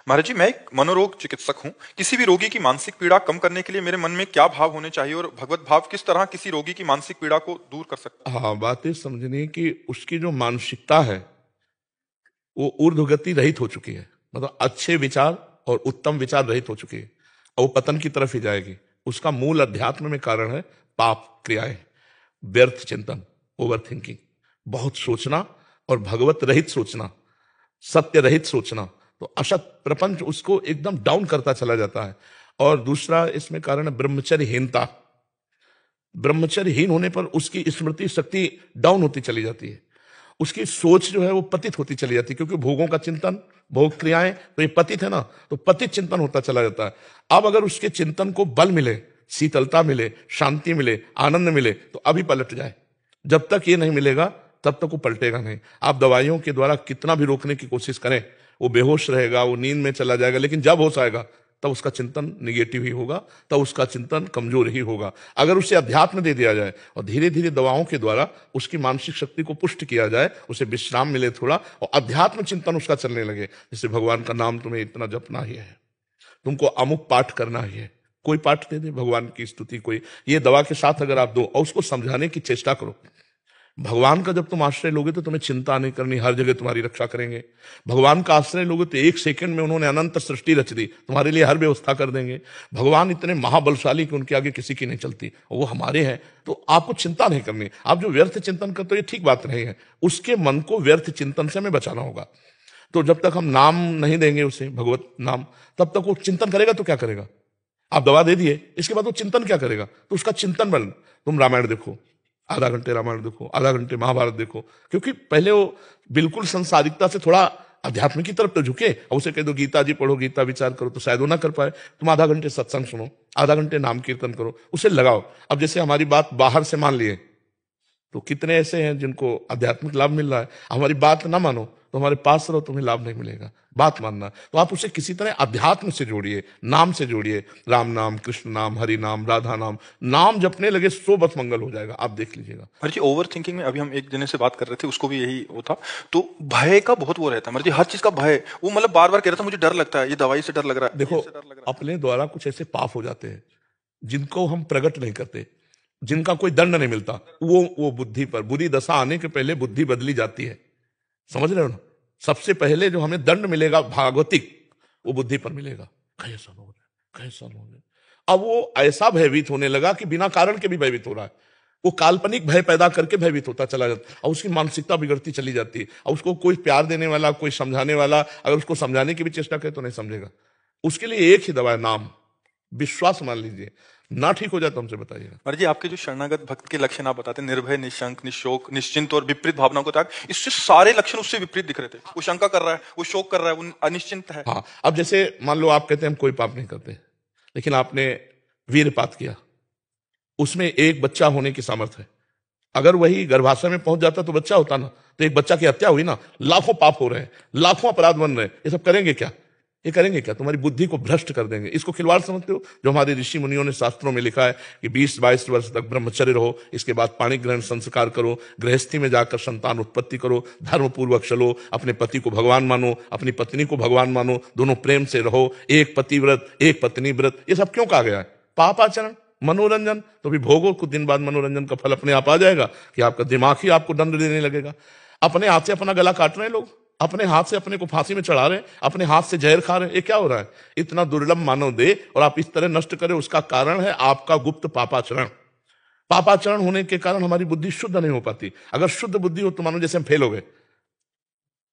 महाराज जी, मैं एक मनोरोग चिकित्सक हूँ। किसी भी रोगी की मानसिक पीड़ा कम करने के लिए मेरे मन में क्या भाव होने चाहिए और भगवत भाव किस तरह किसी रोगी की मानसिक पीड़ा को दूर कर सकता हाँ, बात ये समझनी है कि उसकी जो मानसिकता है वो ऊर्ध्वगति रहित हो चुकी है। मतलब अच्छे विचार और उत्तम विचार रहित हो चुकी है और वो पतन की तरफ ही जाएगी। उसका मूल अध्यात्म में कारण है पाप क्रियाएं, व्यर्थ चिंतन, ओवर थिंकिंग, बहुत सोचना और भगवत रहित सोचना, सत्य रहित सोचना। तो असत प्रपंच उसको एकदम डाउन करता चला जाता है। और दूसरा इसमें कारण है ब्रह्मचर्यहीनता। ब्रह्मचर्यहीन होने पर उसकी स्मृति शक्ति डाउन होती चली जाती है, उसकी सोच जो है वो पतित होती चली जाती है, क्योंकि भोगों का चिंतन, भोग क्रियाएं, तो ये पतित है ना, तो पतित चिंतन होता चला जाता है। अब अगर उसके चिंतन को बल मिले, शीतलता मिले, शांति मिले, आनंद मिले, तो अभी पलट जाए। जब तक ये नहीं मिलेगा तब तक वो पलटेगा नहीं। आप दवाइयों के द्वारा कितना भी रोकने की कोशिश करें, वो बेहोश रहेगा, वो नींद में चला जाएगा, लेकिन जब होश आएगा तब उसका चिंतन निगेटिव ही होगा, तब उसका चिंतन कमजोर ही होगा। अगर उसे अध्यात्म दे दिया जाए और धीरे धीरे दवाओं के द्वारा उसकी मानसिक शक्ति को पुष्ट किया जाए, उसे विश्राम मिले थोड़ा और अध्यात्म चिंतन उसका चलने लगे, जैसे भगवान का नाम तुम्हें इतना जपना ही है, तुमको अमुक पाठ करना ही है, कोई पाठ दे दे भगवान की स्तुति, कोई ये दवा के साथ अगर आप दो और उसको समझाने की चेष्टा करो। भगवान का जब तुम आश्रय लोगे तो तुम्हें चिंता नहीं करनी, हर जगह तुम्हारी रक्षा करेंगे। भगवान का आश्रय लोगे तो एक सेकंड में उन्होंने अनंत सृष्टि रच दी, तुम्हारे लिए हर व्यवस्था कर देंगे। भगवान इतने महाबलशाली कि उनके आगे किसी की नहीं चलती, और वो हमारे हैं, तो आपको चिंता नहीं करनी। आप जो व्यर्थ चिंतन करते हो ये ठीक बात नहीं है, उसके मन को व्यर्थ चिंतन से हमें बचाना होगा। तो जब तक हम नाम नहीं देंगे उसे, भगवत नाम, तब तक वो चिंतन करेगा तो क्या करेगा? आप दवा दे दिए, इसके बाद वो चिंतन क्या करेगा? तो उसका चिंतन बल, तुम रामायण देखो, आधा घंटे रामायण देखो, आधा घंटे महाभारत देखो, क्योंकि पहले वो बिल्कुल संसारिकता से थोड़ा अध्यात्म की तरफ तो झुके, और उसे कह दो गीता जी पढ़ो, गीता विचार करो, तो शायद वो ना कर पाए। तुम आधा घंटे सत्संग सुनो, आधा घंटे नाम कीर्तन करो, उसे लगाओ। अब जैसे हमारी बात बाहर से मान लिए, तो कितने ऐसे हैं जिनको आध्यात्मिक लाभ मिल रहा है। हमारी बात ना मानो तो हमारे पास रहो, तुम्हें लाभ नहीं मिलेगा। बात मानना, तो आप उसे किसी तरह अध्यात्म से जोड़िए, नाम से जोड़िए। राम नाम, कृष्ण नाम, हरि नाम, राधा नाम, नाम जपने लगे सो बस मंगल हो जाएगा, आप देख लीजिएगा। महाराज जी, ओवर थिंकिंग में अभी हम एक जने से बात कर रहे थे, उसको भी यही वो था। तो भय का बहुत वो रहता है महाराज जी, हर चीज का भय। वो मतलब बार बार कह रहा था मुझे डर लगता है, ये दवाई से डर लग रहा है, देखो, ये से डर लग रहा अपने द्वारा कुछ ऐसे पाप हो जाते हैं जिनको हम प्रकट नहीं करते, जिनका कोई दंड नहीं मिलता, वो बुद्धि पर, बुरी दशा आने के पहले बुद्धि बदली जाती है। समझ रहे हो ना? सबसे पहले जो हमें दंड मिलेगा भागवतिक, वो बुद्धि पर मिलेगा। कैसा लोग हैं, कैसा लोग हैं। अब वो ऐसा भयभीत होने लगा कि बिना कारण के भी भयभीत हो रहा है। वो काल्पनिक भय पैदा करके भयभीत होता चला जाता है, और उसकी मानसिकता बिगड़ती चली जाती है। और उसको कोई प्यार देने वाला, कोई समझाने वाला अगर उसको समझाने की भी चेष्टा करे तो नहीं समझेगा। उसके लिए एक ही दवा है, नाम, विश्वास मान लीजिए। ना ठीक हो जाए तो हमसे बताइएगा। महाराज जी, आपके जो शरणागत भक्त के लक्षण आप बताते हैं, निर्भय, निशंक, निशोक, निश्चिंत और विपरीत भावनाओं को त्याग, इससे सारे लक्षण उससे विपरीत दिख रहे थे। वो शंका कर रहा है, वो शोक कर रहा है, वो अनिश्चिंत है। हाँ, अब जैसे मान लो आप कहते हैं हम कोई पाप नहीं करते, लेकिन आपने वीरपात किया, उसमें एक बच्चा होने की सामर्थ्य है। अगर वही गर्भाशय में पहुंच जाता तो बच्चा होता ना, तो एक बच्चा की हत्या हुई ना। लाखों पाप हो रहे हैं, लाखों अपराध बन रहे हैं, ये सब करेंगे क्या? ये करेंगे क्या? तुम्हारी बुद्धि को भ्रष्ट कर देंगे। इसको खिलवाड़ समझते हो? जो हमारे ऋषि मुनियों ने शास्त्रों में लिखा है कि 20-22 वर्ष तक ब्रह्मचर्य रहो, इसके बाद पाणी ग्रहण संस्कार करो, गृहस्थी में जाकर संतान उत्पत्ति करो, धर्म पूर्वक चलो, अपने पति को भगवान मानो, अपनी पत्नी को भगवान मानो, दोनों प्रेम से रहो, एक पति व्रत, एक पत्नी व्रत। ये सब क्यों कहा गया है? पापाचरण, मनोरंजन, तो भी भोगो, कुछ दिन बाद मनोरंजन का फल अपने आप आ जाएगा कि आपका दिमाग ही आपको दंड देने लगेगा। अपने हाथ से अपना गला काट रहे हैं लोग, अपने हाथ से अपने को फांसी में चढ़ा रहे हैं, अपने हाथ से जहर खा रहे हैं। ये क्या हो रहा है? इतना दुर्लभ मानव दे और आप इस तरह नष्ट करें, उसका कारण है आपका गुप्त पापाचरण। पापाचरण होने के कारण हमारी बुद्धि शुद्ध नहीं हो पाती। अगर शुद्ध बुद्धि हो तो मानो जैसे हम फेल हो गए,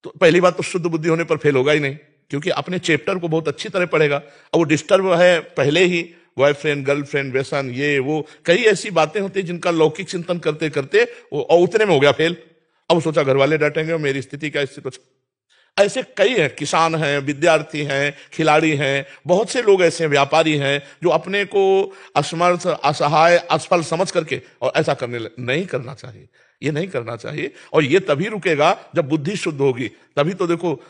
तो पहली बात तो शुद्ध बुद्धि होने पर फेल होगा ही नहीं, क्योंकि अपने चैप्टर को बहुत अच्छी तरह पढ़ेगा। और वो डिस्टर्ब है पहले ही, बॉयफ्रेंड, गर्लफ्रेंड, व्यसन, ये वो कई ऐसी बातें होती है जिनका लौकिक चिंतन करते करते वो और उतने में हो गया फेल। अब सोचा घर वाले डांटेंगे और मेरी स्थिति क्या, इससे कुछ। ऐसे कई हैं, किसान हैं, विद्यार्थी हैं, खिलाड़ी हैं, बहुत से लोग ऐसे व्यापारी हैं जो अपने को असमर्थ, असहाय, असफल समझ करके और ऐसा नहीं करना चाहिए। ये नहीं करना चाहिए, और ये तभी रुकेगा जब बुद्धि शुद्ध होगी। तभी तो देखो,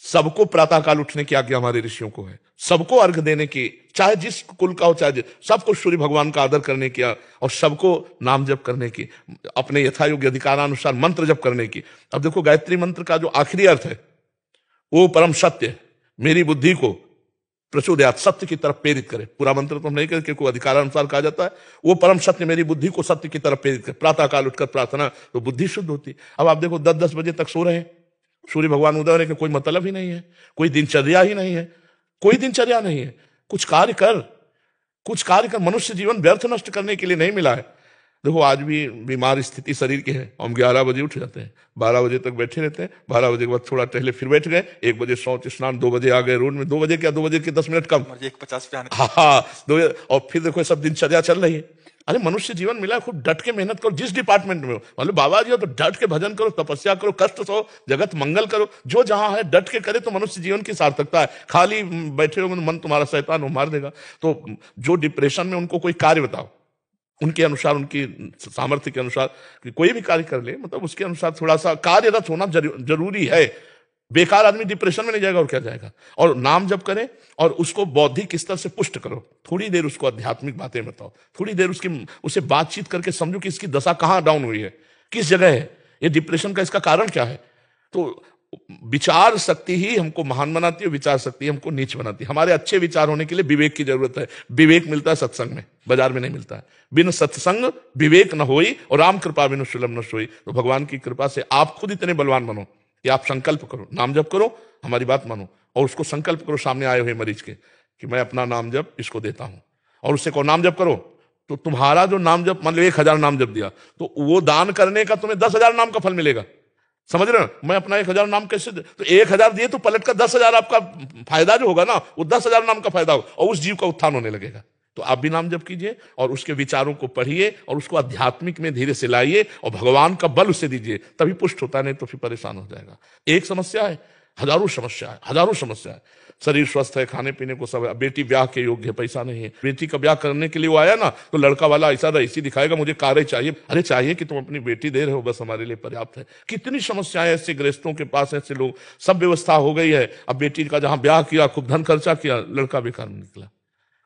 सबको प्रातःकाल उठने की आज्ञा हमारे ऋषियों को है, सबको अर्घ देने की, चाहे जिस कुल का हो, चाहे सबको सूर्य भगवान का आदर करने की, और सबको नाम जप करने की, अपने यथायोग्य अधिकारानुसार मंत्र जप करने की। अब देखो, गायत्री मंत्र का जो आखिरी अर्थ है वो परम सत्य है, मेरी बुद्धि को प्रचोदयात, सत्य की तरफ प्रेरित करे। पूरा मंत्र तो हम नहीं करके कोई अधिकारानुसार कहा जाता है, वो परम सत्य मेरी बुद्धि को सत्य की तरफ प्रेरित करे। प्रातः काल उठकर प्रार्थना तो बुद्धि शुद्ध होती। अब आप देखो 10-10 बजे तक सो रहे हैं, सूर्य भगवान उदय होने का कोई मतलब ही नहीं है, कोई दिनचर्या ही नहीं है, कोई दिनचर्या नहीं है। कुछ कार्य कर, कुछ कार्य कर। मनुष्य जीवन व्यर्थ नष्ट करने के लिए नहीं मिला है। देखो आज भी बीमार स्थिति शरीर की है, हम 11 बजे उठ जाते हैं, 12 बजे तक बैठे रहते हैं, 12 बजे के बाद थोड़ा टहले फिर बैठ गए, 1 बजे शौच स्नान, 2 बजे आ गए रोड में। 2 बजे क्या, 2 बजे के 10 मिनट कम, 1:50 पे आने। हाँ 2 बजे, और फिर देखो सब दिनचर्या चल रही है। अरे मनुष्य जीवन मिला है, खूब डट के मेहनत करो जिस डिपार्टमेंट में हो। मतलब बाबा जी हो तो डट के भजन करो, तपस्या करो, कष्ट सहो, जगत मंगल करो, जो जहां है डट के करे तो मनुष्य जीवन की सार्थकता है। खाली बैठे हो मन तुम्हारा शैतान वो मार देगा। तो जो डिप्रेशन में, उनको कोई कार्य बताओ, उनके अनुसार, उनकी सामर्थ्य के अनुसार कि कोई भी कार्य कर ले, मतलब उसके अनुसार थोड़ा सा कार्यरत होना जरूरी है। बेकार आदमी डिप्रेशन में नहीं जाएगा और क्या जाएगा। और नाम जप करें और उसको बौद्धिक स्तर से पुष्ट करो। थोड़ी देर उसको आध्यात्मिक बातें बताओ, थोड़ी देर उससे बातचीत करके समझो कि इसकी दशा कहां डाउन हुई है, किस जगह है, ये डिप्रेशन का इसका कारण क्या है। तो विचार शक्ति ही हमको महान बनाती है, विचार शक्ति हमको नीच बनाती है। हमारे अच्छे विचार होने के लिए विवेक की जरूरत है। विवेक मिलता है सत्संग में, बाजार में नहीं मिलता है। बिन सत्संग विवेक न होई और राम कृपा बिनु सुलभ न सोई। तो भगवान की कृपा से आप खुद इतने बलवान बनो कि आप संकल्प करो, नाम जप करो, हमारी बात मानो, और उसको संकल्प करो सामने आए हुए मरीज के कि मैं अपना नाम जप इसको देता हूं, और उससे कहो नाम जप करो। तो तुम्हारा जो नाम जप, मान लो 1000 नाम जप दिया, तो वो दान करने का तुम्हें 10,000 नाम का फल मिलेगा। समझ रहे हो। मैं अपना 1000 नाम कैसे दे? तो 1000 दिए तो पलट का 10,000 आपका फायदा जो होगा ना, वो 10,000 नाम का फायदा होगा, और उस जीव का उत्थान होने लगेगा। तो आप भी नाम जप कीजिए और उसके विचारों को पढ़िए और उसको आध्यात्मिक में धीरे से लाइए और भगवान का बल उसे दीजिए, तभी पुष्ट होता है, नहीं तो फिर परेशान हो जाएगा। एक समस्या है, हजारों समस्या है, हजारों समस्या है। शरीर स्वस्थ है, खाने पीने को सब है, बेटी ब्याह के योग्य है, पैसा नहीं है। बेटी का ब्याह करने के लिए वो आया ना, तो लड़का वाला ऐसा रईसी दिखाएगा, मुझे कारें चाहिए। अरे चाहिए कि तुम अपनी बेटी दे रहे हो, बस हमारे लिए पर्याप्त है। कितनी समस्याएं ऐसे गृहस्थों के पास, ऐसे लोग, सब व्यवस्था हो गई है, अब बेटी का जहां ब्याह किया, खूब धन खर्चा किया, लड़का बेकार निकला।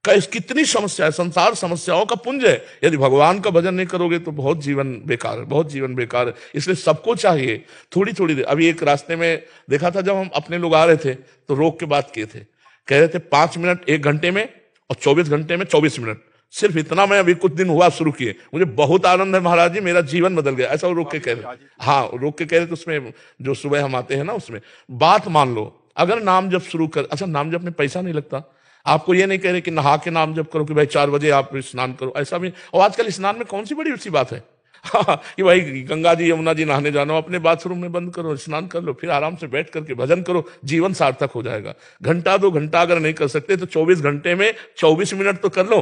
कितनी समस्या है, संसार समस्याओं का पुंज है। यदि भगवान का भजन नहीं करोगे तो बहुत जीवन बेकार है, बहुत जीवन बेकार है। इसलिए सबको चाहिए थोड़ी थोड़ी देर। अभी एक रास्ते में देखा था, जब हम अपने लोग आ रहे थे तो रोक के बात किए थे, कह रहे थे 5 मिनट 1 घंटे में और 24 घंटे में 24 मिनट, सिर्फ इतना मैं अभी कुछ दिन हुआ शुरू किए, मुझे बहुत आनंद है महाराज जी, मेरा जीवन बदल गया। ऐसा वो रोक के कह रहे, हाँ रोक के कह रहे थे। उसमें जो सुबह हम आते हैं ना, उसमें बात मान लो, अगर नाम जब शुरू कर, अच्छा नाम जब में पैसा नहीं लगता, आपको ये नहीं कह रहे कि नहा के नाम जप करो कि भाई 4 बजे आप स्नान करो, ऐसा भी। और आजकल स्नान में कौन सी बड़ी सी बात है कि भाई गंगा जी यमुना जी नहाने जाना, अपने बाथरूम में बंद करो, स्नान कर लो, फिर आराम से बैठ करके भजन करो, जीवन सार्थक हो जाएगा। घंटा 2 घंटा अगर नहीं कर सकते तो 24 घंटे में 24 मिनट तो कर लो।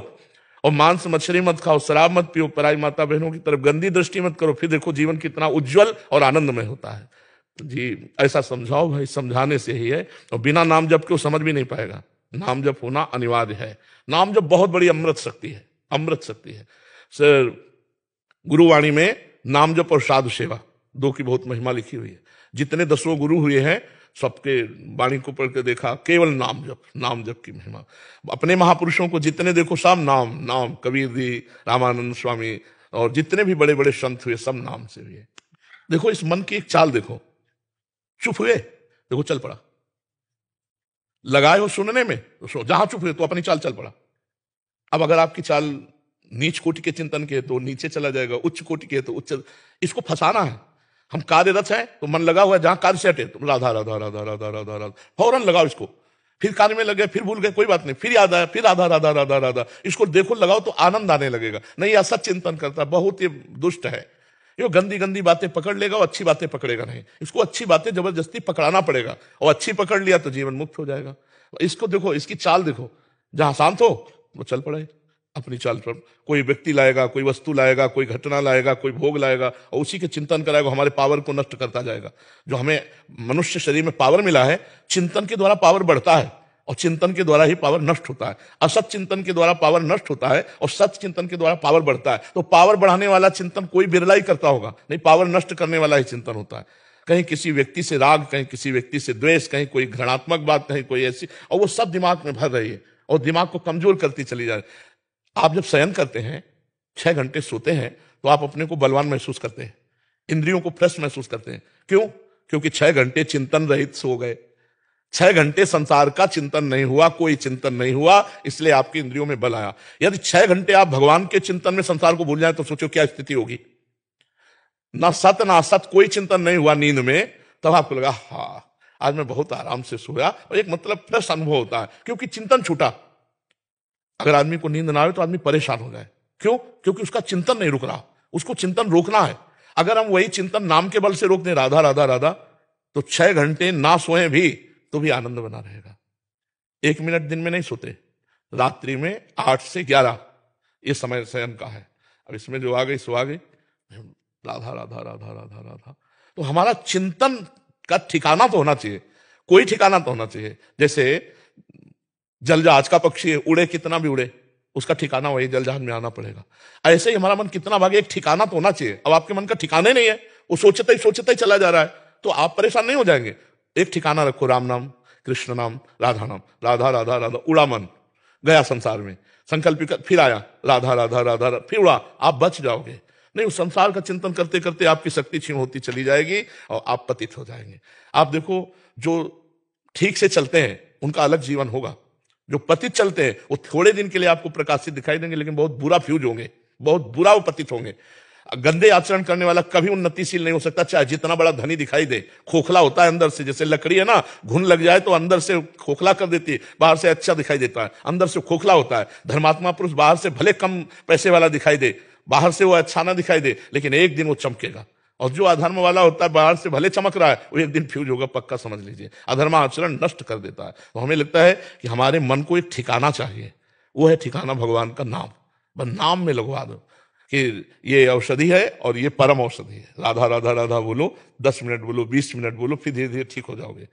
और मांस मछली मत खाओ, शराब मत पियो, पराई माता बहनों की तरफ गंदी दृष्टि मत करो, फिर देखो जीवन कितना उज्जवल और आनंदमय होता है। जी ऐसा समझाओ भाई, समझाने से ही है। और बिना नाम जप के वो समझ भी नहीं पाएगा। नाम जप होना अनिवार्य है। नाम जप बहुत बड़ी अमृत शक्ति है, अमृत शक्ति है। सर गुरुवाणी में नाम जप और साधु सेवा 2 की बहुत महिमा लिखी हुई है। जितने 10 गुरु हुए हैं सबके वाणी को पढ़ के देखा, केवल नाम जप, नाम जप की महिमा। अपने महापुरुषों को जितने देखो सब नाम नाम, कबीर जी, रामानंद स्वामी और जितने भी बड़े बड़े संत हुए सब नाम से हुए। देखो इस मन की एक चाल देखो, चुप हुए देखो चल पड़ा, लगाए हो सुनने में तो जहां चुप हुए तो अपनी चाल चल पड़ा। अब अगर आपकी चाल नीच कोटि के चिंतन के तो नीचे चला जाएगा, उच्च कोटि के तो उच्च। इसको फंसाना है। हम कार्यरत हैं तो मन लगा हुआ है, जहां कार्य से हटे तो राधा राधा राधा राधा राधा राधा फौरन लगाओ इसको। फिर कार्य में लगे, फिर भूल गए, कोई बात नहीं, फिर याद आया, फिर राधा राधा राधा राधा, इसको देखो लगाओ तो आनंद आने लगेगा। नहीं असत चिंतन करता, बहुत ही दुष्ट है। ये गंदी गंदी बातें पकड़ लेगा और अच्छी बातें पकड़ेगा नहीं। इसको अच्छी बातें जबरदस्ती पकड़ाना पड़ेगा, और अच्छी पकड़ लिया तो जीवन मुक्त हो जाएगा। इसको देखो, इसकी चाल देखो, जहां शांत हो वो चल पड़े अपनी चाल पर। कोई व्यक्ति लाएगा, कोई वस्तु लाएगा, कोई घटना लाएगा, कोई भोग लाएगा और उसी के चिंतन कराएगा, हमारे पावर को नष्ट करता जाएगा। जो हमें मनुष्य शरीर में पावर मिला है, चिंतन के द्वारा पावर बढ़ता है और चिंतन के द्वारा ही पावर नष्ट होता है। असत चिंतन के द्वारा पावर नष्ट होता है और सत्य चिंतन के द्वारा पावर बढ़ता है। तो पावर बढ़ाने वाला चिंतन कोई बिरला ही करता होगा, नहीं पावर नष्ट करने वाला ही चिंतन होता है। कहीं किसी व्यक्ति से राग, कहीं किसी व्यक्ति से द्वेष, कहीं कोई घृणात्मक बात, कहीं कोई ऐसी, और वो सब दिमाग में भर रही है और दिमाग को कमजोर करती चली जा रही है। आप जब शयन करते हैं, 6 घंटे सोते हैं, तो आप अपने को बलवान महसूस करते हैं, इंद्रियों को फ्रेश महसूस करते हैं। क्यों? क्योंकि 6 घंटे चिंतन रहित सो गए, 6 घंटे संसार का चिंतन नहीं हुआ, कोई चिंतन नहीं हुआ, इसलिए आपकी इंद्रियों में बल आया। यदि 6 घंटे आप भगवान के चिंतन में संसार को भूल जाए तो सोचो क्या स्थिति होगी। ना सत ना असत कोई चिंतन नहीं हुआ नींद में, तब आपको लगा हाँ आज मैं बहुत आराम से सोया, और एक मतलब फ्रेश अनुभव होता है, क्योंकि चिंतन छूटा। अगर आदमी को नींद ना आए तो आदमी परेशान हो जाए, क्यों? क्योंकि उसका चिंतन नहीं रुक रहा, उसको चिंतन रोकना है। अगर हम वही चिंतन नाम के बल से रोक दें, राधा राधा राधा, तो 6 घंटे ना सोए भी तो भी आनंद बना रहेगा। 1 मिनट दिन में नहीं सोते, रात्रि में 8 से 11 ये समय शयन का है। अब इसमें जो आ गई सो आ गई, राधा राधा राधा राधा राधा। तो हमारा चिंतन का ठिकाना तो होना चाहिए, कोई ठिकाना तो होना चाहिए। जैसे जलजहाज का पक्षी है, उड़े कितना भी उड़े, उसका ठिकाना वही जलजहाज में आना पड़ेगा। ऐसे ही हमारा मन कितना भागे, एक ठिकाना तो होना चाहिए। अब आपके मन का ठिकाना ही नहीं है, वो सोचता ही चला जा रहा है, तो आप परेशान नहीं हो जाएंगे। एक ठिकाना रखो, राम नाम, कृष्ण नाम, राधा नाम, राधा राधा राधा, उड़ा मन, गया संसार में, संकल्प फिर आया राधा राधा राधा, फिर उड़ा, आप बच जाओगे। नहीं, उस संसार का चिंतन करते करते आपकी शक्ति क्षीण होती चली जाएगी और आप पतित हो जाएंगे। आप देखो, जो ठीक से चलते हैं उनका अलग जीवन होगा, जो पतित चलते हैं वो थोड़े दिन के लिए आपको प्रकाशित दिखाई देंगे, लेकिन बहुत बुरा फ्यूज होंगे, बहुत बुरा वो पतित होंगे। गंदे आचरण करने वाला कभी उन्नतिशील नहीं हो सकता, चाहे जितना बड़ा धनी दिखाई दे, खोखला होता है अंदर से। जैसे लकड़ी है ना, घुन लग जाए तो अंदर से खोखला कर देती है, बाहर से अच्छा दिखाई देता है, अंदर से खोखला होता है। धर्मात्मा पुरुष बाहर से भले कम पैसे वाला दिखाई दे, बाहर से वो अच्छा ना दिखाई दे, लेकिन एक दिन वो चमकेगा। और जो अधर्म वाला होता है, बाहर से भले चमक रहा है, वो एक दिन फ्यूज होगा, पक्का समझ लीजिए। अधर्म आचरण नष्ट कर देता है। तो हमें लगता है कि हमारे मन को एक ठिकाना चाहिए, वो है ठिकाना भगवान का नाम। बस नाम में लगवा दो कि ये औषधि है और ये परम औषधि है। राधा राधा राधा बोलो, 10 मिनट बोलो, 20 मिनट बोलो, फिर धीरे धीरे ठीक हो जाओगे।